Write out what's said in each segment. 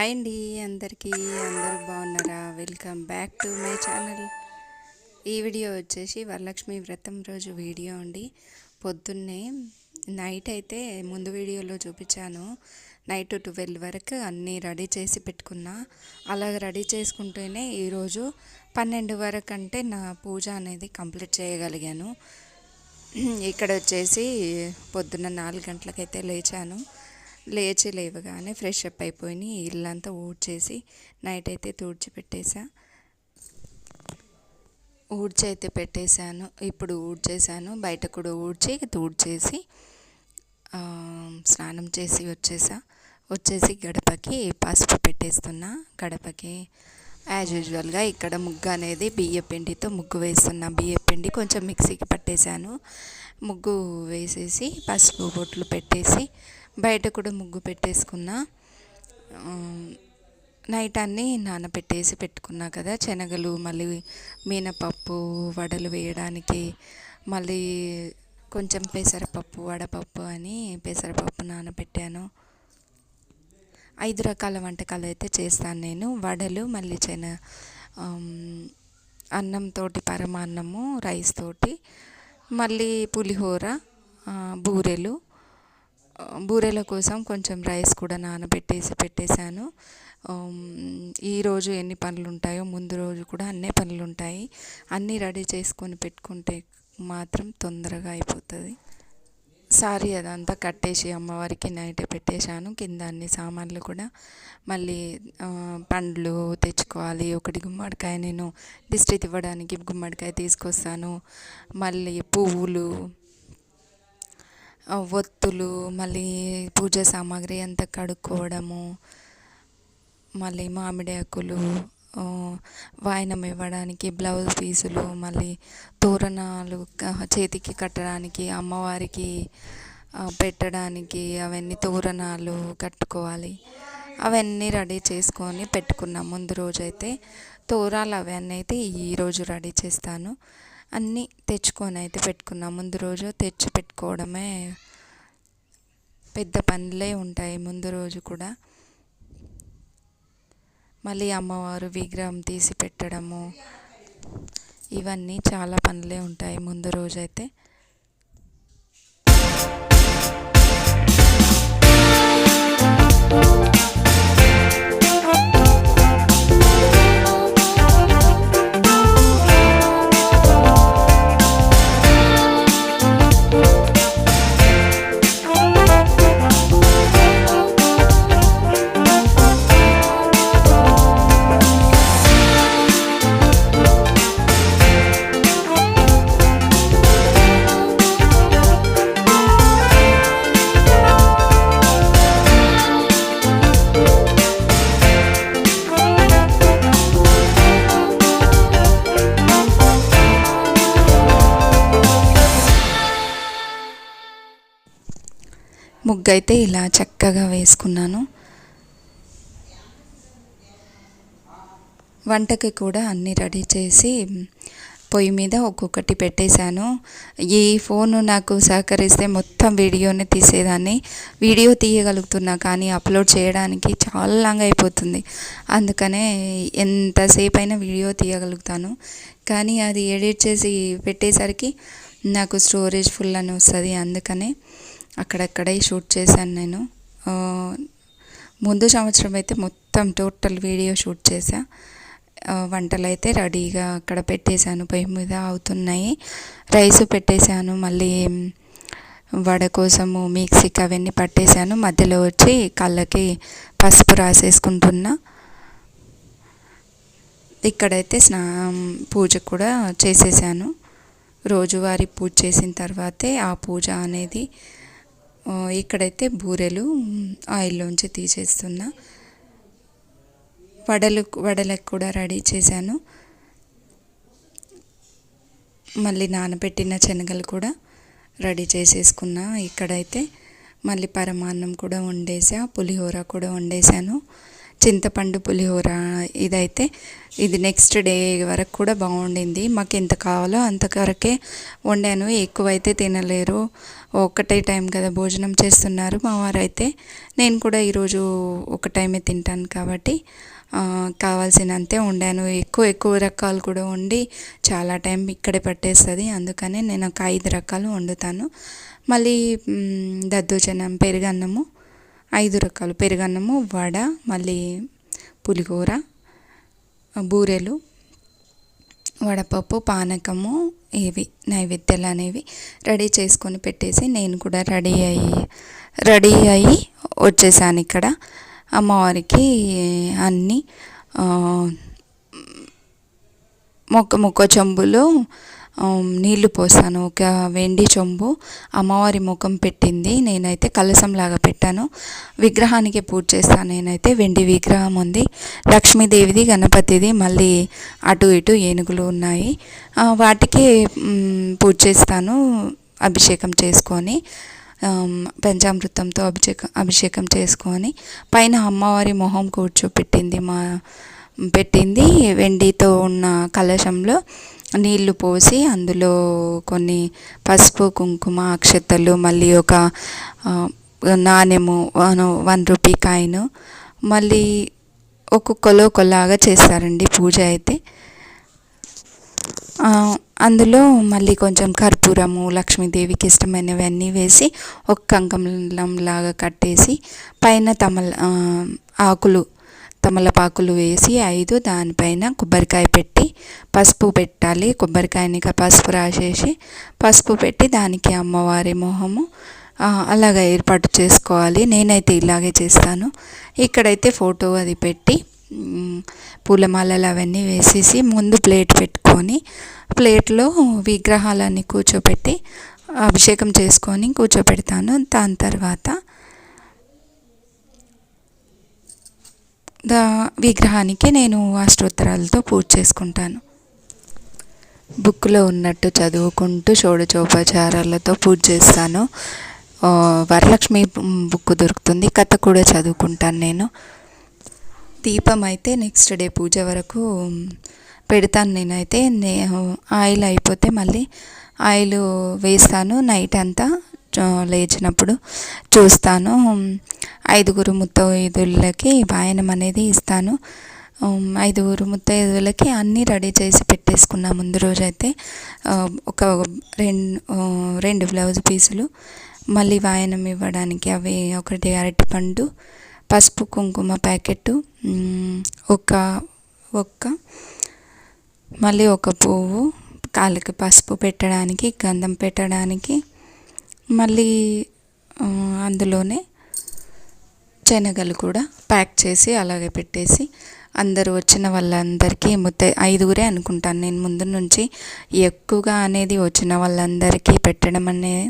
Hi అండి అందరికీ. అందరూ బాగున్నారా? Welcome back to my channel. ఈ వీడియో వచ్చేసి వరలక్ష్మి వ్రతం రోజు వీడియో అండి. పొద్దున్నే నైట్ అయితే ముందు వీడియోలో చూపించాను, నైట్ 12 వరకు అన్నీ రెడీ చేసి పెట్టుకున్నా. అలా రెడీ చేసుకుంటూనే ఈరోజు 12 వరకు అంటే నా పూజ అనేది కంప్లీట్ చేయగలిగాను. ఇక్కడ వచ్చేసి పొద్దున్న 4 గంటలకైతే లేవగానే ఫ్రెష్ అప్ అయిపోయి ఇల్లంతా ఊడ్చేసి నైట్ అయితే పెట్టేశాను. ఇప్పుడు ఊడ్చేసాను, బయట కూడా తూడ్చేసి స్నానం చేసి వచ్చేసి గడపకి పసుపు పెట్టేస్తున్నా. గడపకి యాజ్ యూజువల్గా ఇక్కడ ముగ్గు అనేది బియ్యపిండితో ముగ్గు వేస్తున్నా. బియ్యపిండి కొంచెం మిక్సీకి పట్టేశాను, ముగ్గు వేసేసి పసుపు బొట్లు పెట్టేసి బయట కూడా ముగ్గు పెట్టేసుకున్నా. నైట్ అన్నీ నానబెట్టేసి పెట్టుకున్నా కదా, శనగలు, మళ్ళీ మినపప్పు, వడలు వేయడానికి, మళ్ళీ కొంచెం పెసరపప్పు, వడపప్పు అని పెసరపప్పు నానబెట్టాను. 5 రకాల వంటకాలు అయితే చేస్తాను నేను. వడలు, మళ్ళీ అన్నంతో పరమాన్నము, రైస్ తోటి, మళ్ళీ పులిహోర, బూరెల కోసం కొంచెం రైస్ కూడా పెట్టేశాను. ఈరోజు ఎన్ని పనులు ఉంటాయో ముందు రోజు కూడా అన్నీ పనులు ఉంటాయి. అన్నీ రెడీ చేసుకొని పెట్టుకుంటే మాత్రం తొందరగా అయిపోతుంది. సారీ అదంతా కట్టేసి అమ్మవారికి నైటే పెట్టేశాను. కింద అన్ని సామాన్లు కూడా మళ్ళీ పండ్లు తెచ్చుకోవాలి. ఒకటి గుమ్మడికాయ, నేను దిష్టి ఇవ్వడానికి గుమ్మడికాయ తీసుకొస్తాను. మళ్ళీ పువ్వులు, ఒత్తులు, మళ్ళీ పూజ సామాగ్రి అంతా కడుక్కోవడము, మళ్ళీ మామిడి ఆకులు, వాయనం ఇవ్వడానికి బ్లౌజ్ పీసులు, మళ్ళీ తోరణాలు చేతికి కట్టడానికి, అమ్మవారికి పెట్టడానికి అవన్నీ తోరణాలు కట్టుకోవాలి. అవన్నీ రెడీ చేసుకొని పెట్టుకున్నాం. ముందు రోజైతే తోరాలు అవన్నీ అయితే ఈరోజు రెడీ చేస్తాను. అన్నీ తెచ్చుకొని అయితే పెట్టుకున్నాం. ముందు రోజు తెచ్చి పెట్టుకోవడమే పెద్ద పనులే ఉంటాయి ముందు రోజు కూడా. మళ్ళీ అమ్మవారు విగ్రహం తీసి పెట్టడము, ఇవన్నీ చాలా పనులే ఉంటాయి ముందు రోజైతే. ముగ్గు అయితే ఇలా చక్కగా వేసుకున్నాను. వంటకి కూడా అన్నీ రెడీ చేసి పొయ్యి మీద ఒక్కొక్కటి పెట్టేశాను. ఈ ఫోను నాకు సహకరిస్తే మొత్తం వీడియోని తీసేదాన్ని. వీడియో తీయగలుగుతున్నా కానీ అప్లోడ్ చేయడానికి చాలా లాంగ్ అయిపోతుంది. అందుకనే ఎంతసేపు అయినా వీడియో తీయగలుగుతాను, కానీ అది ఎడిట్ చేసి పెట్టేసరికి నాకు స్టోరేజ్ ఫుల్ అని వస్తుంది. అందుకనే అక్కడక్కడే షూట్ చేశాను నేను. ముందు సంవత్సరం అయితే మొత్తం టోటల్ వీడియో షూట్ చేశా. వంటలు అయితే రెడీగా అక్కడ పెట్టేశాను, పొయ్యి మీద అవుతున్నాయి. రైస్ పెట్టేశాను, మళ్ళీ వడ కోసము మిక్సీకి అవన్నీ పట్టేశాను. మధ్యలో వచ్చి కళ్ళకి పసుపు రాసేసుకుంటున్నా. ఇక్కడైతే పూజ కూడా చేసేసాను. రోజువారీ పూజ చేసిన తర్వాతే ఆ పూజ అనేది. ఇక్కడైతే బూరెలు ఆయిల్లోంచి తీసేస్తున్నా. వడలకు కూడా రెడీ చేశాను. మళ్ళీ నానబెట్టిన శనగలు కూడా రెడీ చేసేసుకున్నా. ఇక్కడైతే మళ్ళీ పరమాన్నం కూడా వండేసా, పులిహోర కూడా వండేశాను. చింతపండు పులిహోర. ఇది నెక్స్ట్ డే వరకు కూడా బాగుండింది. మాకు ఎంత కావాలో అంతవరకే వండాను, ఎక్కువైతే తినలేరు. ఒక్కటే టైం కదా భోజనం చేస్తున్నారు మా వారైతే. నేను కూడా ఈరోజు ఒక టైమే తింటాను కాబట్టి కావాల్సినంతే వండాను. ఎక్కువ రకాలు కూడా వండి చాలా టైం ఇక్కడే పట్టేస్తుంది. అందుకని నేను ఒక 5 రకాలు వండుతాను. మళ్ళీ దద్దోజనం, పెరుగన్నము, 5 రకాలు పెరుగన్నము, వడ, మళ్ళీ పులిహోర, బూరెలు, వడపప్పు, పానకము, ఇవి నైవేద్యాలు అనేవి రెడీ చేసుకొని పెట్టేసి నేను కూడా రెడీ అయ్యి వచ్చేసాను. ఇక్కడ అమ్మవారికి అన్నీ మొక్క చెంబులో నీళ్లు పోసాను. ఒక వెండి చెంబు అమ్మవారి ముఖం పెట్టింది. నేనైతే కలశంలాగా పెట్టాను. విగ్రహానికి పూజ చేస్తాను. నేనైతే వెండి విగ్రహం ఉంది, లక్ష్మీదేవిది, గణపతిది, మళ్ళీ అటు ఇటు ఏనుగులు ఉన్నాయి. వాటికి పూజ చేస్తాను అభిషేకం చేసుకొని, పంచామృతంతో అభిషేకం చేసుకొని, పైన అమ్మవారి మొహం పెట్టింది వెండితో ఉన్న కలశంలో నీళ్లు పోసి అందులో కొన్ని పసుపు, కుంకుమ, అక్షతలు, మళ్ళీ ఒక నాణెము, 1 రూపీ కాయిన్, మళ్ళీ ఒక్కొక్కలాగా చేస్తారండి పూజ అయితే. అందులో మళ్ళీ కొంచెం కర్పూరము, లక్ష్మీదేవికి ఇష్టమైనవన్నీ వేసి ఒక కంకణంలాగా కట్టేసి పైన తమలపాకులు వేసి 5 దానిపైన కొబ్బరికాయ పెట్టి పసుపు పెట్టాలి. కొబ్బరికాయని పసుపు రాసేసి పసుపు పెట్టి దానికి అమ్మవారి మొహము అలాగా ఏర్పాటు చేసుకోవాలి. నేనైతే ఇలాగే చేస్తాను. ఇక్కడైతే ఫోటో అది పెట్టి పూలమాలలు అవన్నీ వేసేసి ముందు ప్లేట్ పెట్టుకొని ప్లేట్లో విగ్రహాలన్నీ కూర్చోపెట్టి అభిషేకం చేసుకొని కూర్చోపెడతాను. దాని తర్వాత విగ్రహానికి నేను అష్టోత్తరాలతో పూజ చేసుకుంటాను. బుక్లో ఉన్నట్టు చదువుకుంటూ షోడశోపచారాలతో పూజ చేస్తాను. వరలక్ష్మి బుక్ దొరుకుతుంది, కథ కూడా చదువుకుంటాను నేను. దీపం అయితే నెక్స్ట్ డే పూజ వరకు పెడతాను. నేనైతే ఆయిల్ అయిపోతే మళ్ళీ ఆయిల్ వేస్తాను. నైట్ అంతా లేచినప్పుడు చూస్తాను. 5 ముత్తైదువులకి వాయనం అనేది ఇస్తాను. 5 ముత్తైదువులకి అన్నీ రెడీ చేసి పెట్టేసుకున్నా ముందు రోజైతే. ఒక 2 బ్లౌజ్ పీసులు, మళ్ళీ వాయనం ఇవ్వడానికి అవి 1 అరటిపండు, పసుపు కుంకుమ ప్యాకెట్టు, మళ్ళీ ఒక పువ్వు, కాళ్ళకి పసుపు పెట్టడానికి, గంధం పెట్టడానికి, మళ్ళీ అందులోనే శనగలు కూడా ప్యాక్ చేసి అలాగే పెట్టేసి అందరూ వచ్చిన వాళ్ళందరికీ 5 అనుకుంటాను నేను ముందు నుంచి. ఎక్కువగా అనేది వచ్చిన వాళ్ళందరికీ పెట్టడం అనేది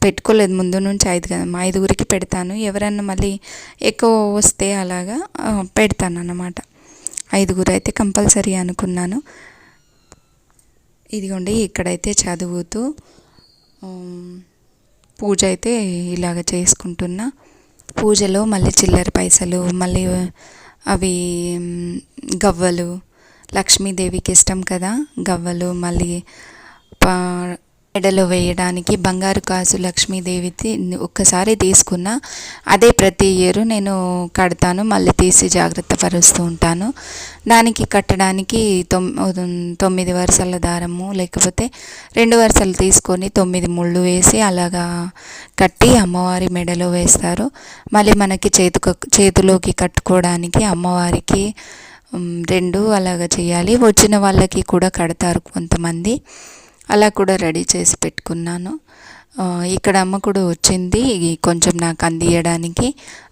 పెట్టుకోలేదు ముందు నుంచి. 5 పెడతాను. ఎవరన్నా మళ్ళీ ఎక్కువ వస్తే అలాగా పెడతాను అన్నమాట. 5 అయితే కంపల్సరీ అనుకున్నాను. ఇదిగోండి, ఇక్కడైతే చదువుతూ పూజ అయితే ఇలాగ చేసుకుంటున్నా. పూజలో మళ్ళీ చిల్లర పైసలు, మళ్ళీ అవి గవ్వలు, లక్ష్మీదేవికి ఇష్టం కదా గవ్వలు, మళ్ళీ మెడలో వేయడానికి బంగారు కాసు లక్ష్మీదేవిది ఒక్కసారి తీసుకున్నా. అదే ప్రతి ఇయర్ నేను కడతాను, మళ్ళీ తీసి జాగ్రత్త పరుస్తూ ఉంటాను. దానికి కట్టడానికి 9 వరుసల దారము, లేకపోతే 2 వరుసలు తీసుకొని 9 ముళ్ళు వేసి అలాగా కట్టి అమ్మవారి మెడలో వేస్తారు. మళ్ళీ మనకి చేతిలోకి కట్టుకోవడానికి అమ్మవారికి 2 అలాగా చేయాలి. వచ్చిన వాళ్ళకి కూడా కడతారు కొంతమంది. అలా కూడా రెడీ చేసి పెట్టుకున్నాను. ఇక్కడ అమ్మ కూడా వచ్చింది కొంచెం నాకు అందియడానికి.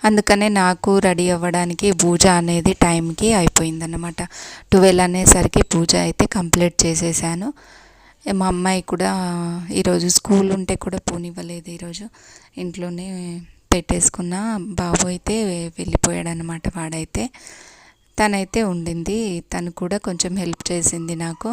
అందుకనే నాకు రెడీ అవ్వడానికి పూజ అనేది టైంకి అయిపోయిందన్నమాట. 12 అనేసరికి పూజ అయితే కంప్లీట్ చేసేసాను. మా అమ్మాయి కూడా ఈరోజు స్కూల్ ఉంటే కూడా పోనివ్వలేదు. ఈరోజు ఇంట్లోనే పెట్టేసుకున్న. బాబు అయితే వెళ్ళిపోయాడనమాట. వాడైతే తనైతే ఉండింది. తను కూడా కొంచెం హెల్ప్ చేసింది నాకు.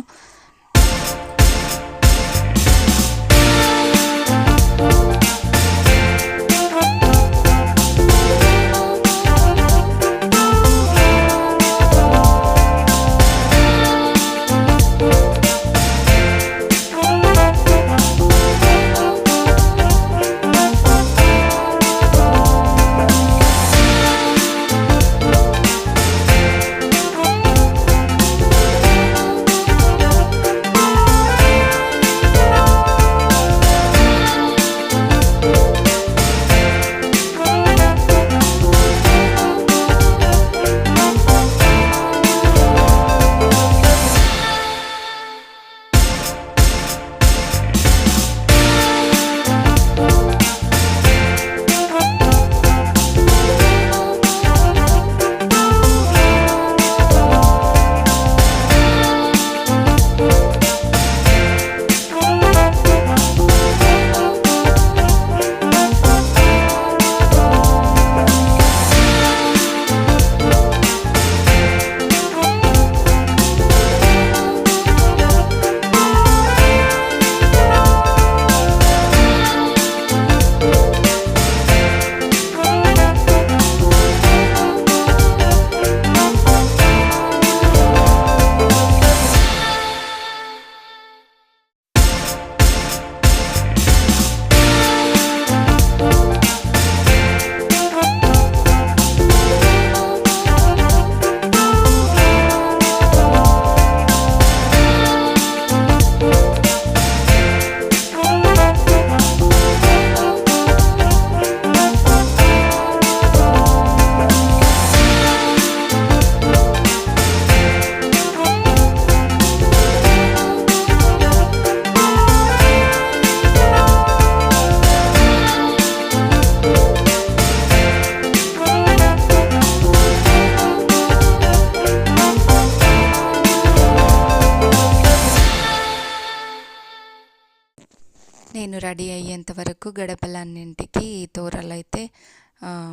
రెడీ అయ్యేంత వరకు గడపలన్నింటికి తోరాలు అయితే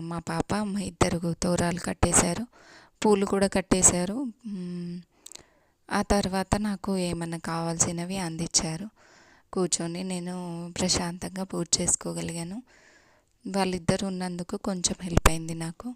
మా పాప మా ఇద్దరు తోరాలు కట్టేశారు, పూలు కూడా కట్టేశారు. ఆ తర్వాత నాకు ఏమన్నా కావాల్సినవి అందించారు. కూర్చొని నేను ప్రశాంతంగా పూజ చేసుకోగలిగాను. వాళ్ళిద్దరు ఉన్నందుకు కొంచెం హెల్ప్ అయింది నాకు.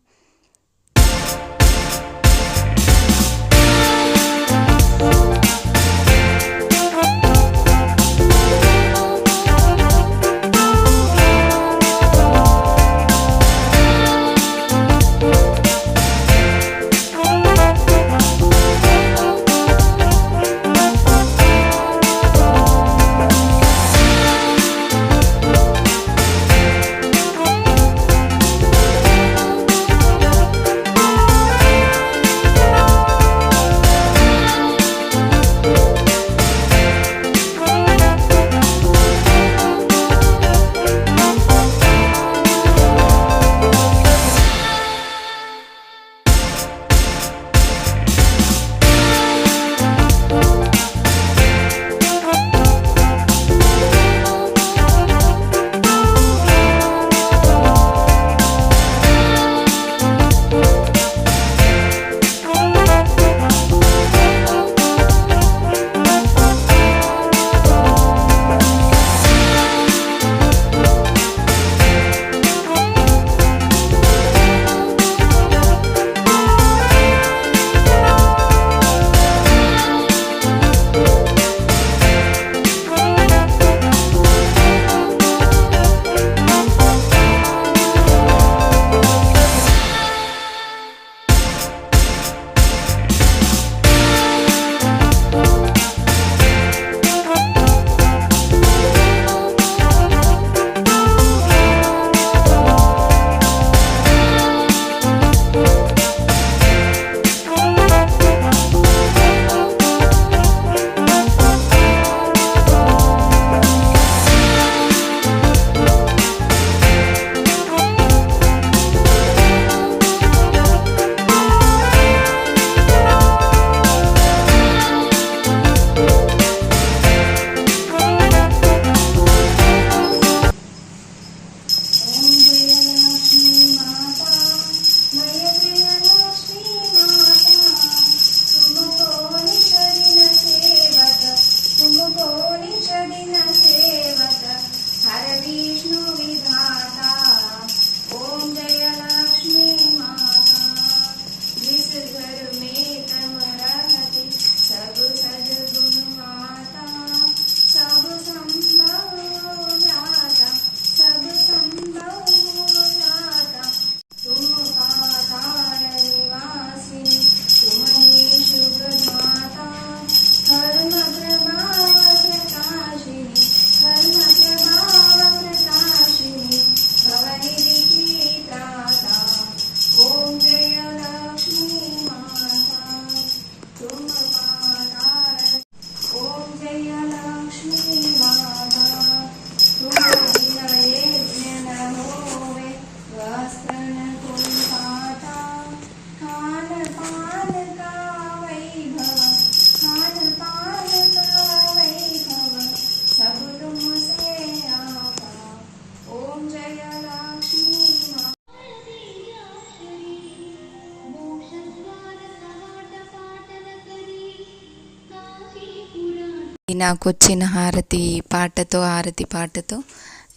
నాకు వచ్చిన హారతి పాటతో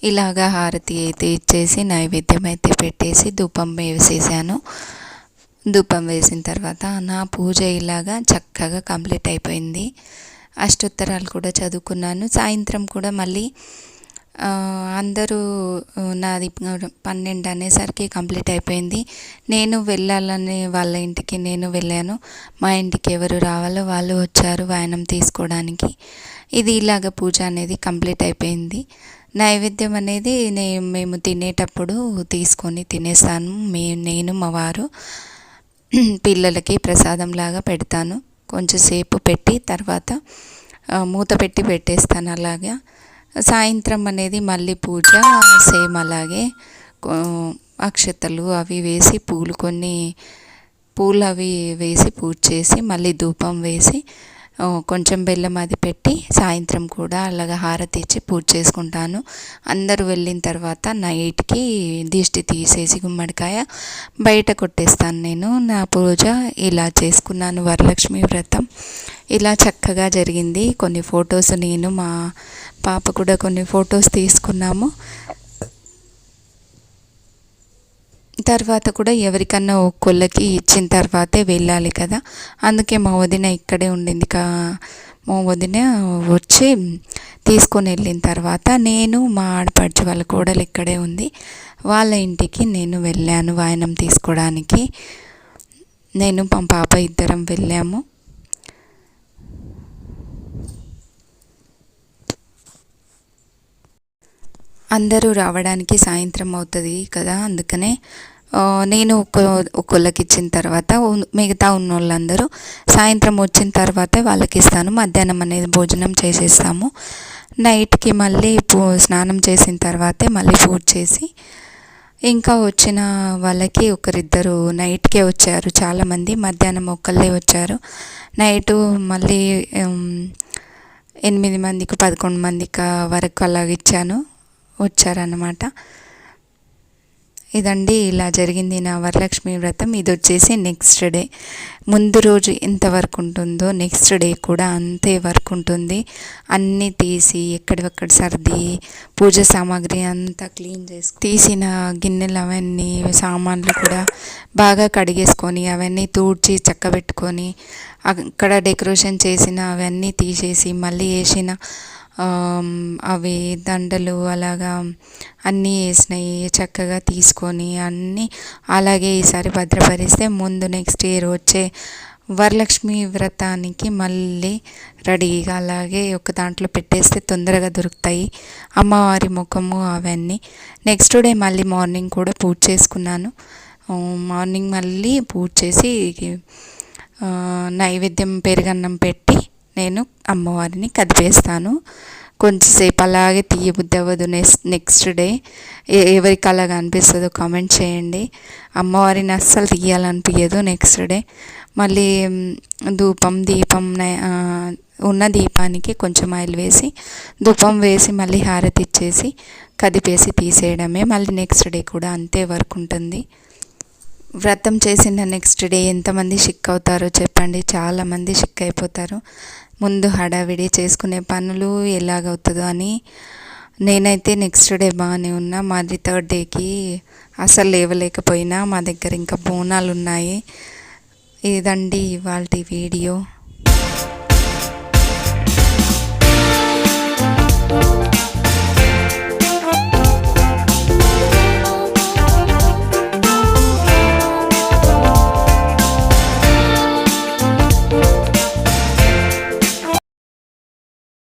ఇలాగా హారతి అయితే ఇచ్చేసి నైవేద్యం అయితే పెట్టేసి ధూపం వేసేసాను. ధూపం వేసిన తర్వాత నా పూజ ఇలాగా చక్కగా కంప్లీట్ అయిపోయింది. అష్టోత్తరాలు కూడా చదువుకున్నాను. సాయంత్రం కూడా మళ్ళీ అందరూ నాది 12 అనేసరికి కంప్లీట్ అయిపోయింది. నేను వెళ్ళాలని వాళ్ళ ఇంటికి నేను వెళ్ళాను. మా ఇంటికి ఎవరు రావాలో వాళ్ళు వచ్చారు వాయనం తీసుకోవడానికి. ఇది ఇలాగ పూజ అనేది కంప్లీట్ అయిపోయింది. నైవేద్యం అనేది మేము తినేటప్పుడు తీసుకొని తినేస్తాను. నేను మా వారు పిల్లలకి ప్రసాదంలాగా పెడతాను. కొంచెంసేపు పెట్టి తర్వాత మూత పెట్టి పెట్టేస్తాను. అలాగా సాయంత్రం అనేది మళ్ళీ పూజ సేమ్ అలాగే అక్షతలు అవి వేసి పూలు అవి వేసి పూజ చేసి మళ్ళీ ధూపం వేసి కొంచెం బెల్లం అది పెట్టి సాయంత్రం కూడా అలాగ హారతి ఇచ్చి పూజ చేసుకుంటాను. అందరూ వెళ్ళిన తర్వాత నైట్కి దిష్టి తీసేసి గుమ్మడికాయ బయట కొట్టేస్తాను. నేను నా పూజ ఇలా చేసుకున్నాను. వరలక్ష్మి వ్రతం ఇలా చక్కగా జరిగింది. కొన్ని ఫొటోస్ నేను మా పాప కూడా కొన్ని ఫొటోస్ తీసుకున్నాము. తర్వాత కూడా ఎవరికన్నా ఒక్కొల్లకి ఇచ్చిన తర్వాతే వెళ్ళాలి కదా, అందుకే మా వదిన ఇక్కడే ఉండింది. మా వదిన వచ్చి తీసుకొని వెళ్ళిన తర్వాత నేను మా ఆడపడుచు వాళ్ళ కోడలు ఇక్కడే ఉంది, వాళ్ళ ఇంటికి నేను వెళ్ళాను వాయనం తీసుకోవడానికి. నేను మా పాప ఇద్దరం వెళ్ళాము. అందరూ రావడానికి సాయంత్రం అవుతుంది కదా, అందుకనే నేను ఒక్కొక్కళ్ళకి ఇచ్చిన తర్వాత మిగతా ఉన్న వాళ్ళందరూ సాయంత్రం వచ్చిన తర్వాతే వాళ్ళకి ఇస్తాను. మధ్యాహ్నం అనేది భోజనం చేసేస్తాము. నైట్కి మళ్ళీ స్నానం చేసిన తర్వాతే మళ్ళీ పూజ చేసి ఇంకా వచ్చిన వాళ్ళకి ఒకరిద్దరు నైట్కే వచ్చారు. చాలామంది మధ్యాహ్నం ఒక్కళ్ళే వచ్చారు. నైటు మళ్ళీ 8 మందికి 11 మందికి వరకు అలాగిచ్చాను, వచ్చారన్నమాట. ఇదండి ఇలా జరిగింది నా వరలక్ష్మి వ్రతం. ఇది వచ్చేసి నెక్స్ట్ డే. ముందు రోజు ఎంత వర్క్ ఉంటుందో నెక్స్ట్ డే కూడా అంతే వర్క్ ఉంటుంది. అన్నీ తీసి ఎక్కడివక్కడ సర్ది పూజ సామాగ్రి అంతా క్లీన్ తీసిన గిన్నెలు అవన్నీ సామాన్లు కూడా బాగా కడిగేసుకొని అవన్నీ తూడ్చి చక్కబెట్టుకొని అక్కడ డెకరేషన్ చేసిన అవన్నీ తీసేసి మళ్ళీ వేసిన అవి దండలు అలాగా అన్నీ వేసినాయి చక్కగా తీసుకొని అన్నీ అలాగే ఈసారి భద్రపరిస్తే ముందు నెక్స్ట్ ఇయర్ వచ్చే వరలక్ష్మి వ్రతానికి మళ్ళీ రెడీగా అలాగే ఒక దాంట్లో పెట్టేస్తే తొందరగా దొరుకుతాయి అమ్మవారి ముఖము అవన్నీ. నెక్స్ట్ డే మళ్ళీ మార్నింగ్ కూడా పూజ చేసుకున్నాను. మార్నింగ్ మళ్ళీ పూజ చేసి నైవేద్యం పెరుగన్నం పెట్టి నేను అమ్మవారిని కదిపేస్తాను. కొంచెంసేపు అలాగే తీయబుద్ధి అవ్వదు. నెక్స్ట్ డే ఎవరికి అలాగా అనిపిస్తుందో కామెంట్ చేయండి. అమ్మవారిని అస్సలు తీయాలనిపించదు. నెక్స్ట్ డే మళ్ళీ దీపం ఉన్న దీపానికి కొంచెం ఆయిల్ వేసి ధూపం వేసి మళ్ళీ హారతి ఇచ్చేసి కదిపేసి తీసేయడమే. మళ్ళీ నెక్స్ట్ డే కూడా అంతే వర్క్ ఉంటుంది. వ్రతం చేసిన నెక్స్ట్ డే ఎంతమంది సిక్ అవుతారో చెప్పండి. చాలామంది సిక్ అయిపోతారు. ముందు హడావిడి చేసుకునే పనులు ఎలాగవుతుందో అని. నేనైతే నెక్స్ట్ డే బాగానే ఉన్నా. మాది 3rd డేకి అసలు లేవలేకపోయినా. మా దగ్గర ఇంకా బోనాలు ఉన్నాయి. ఇదండి ఇవాల్టి వీడియో.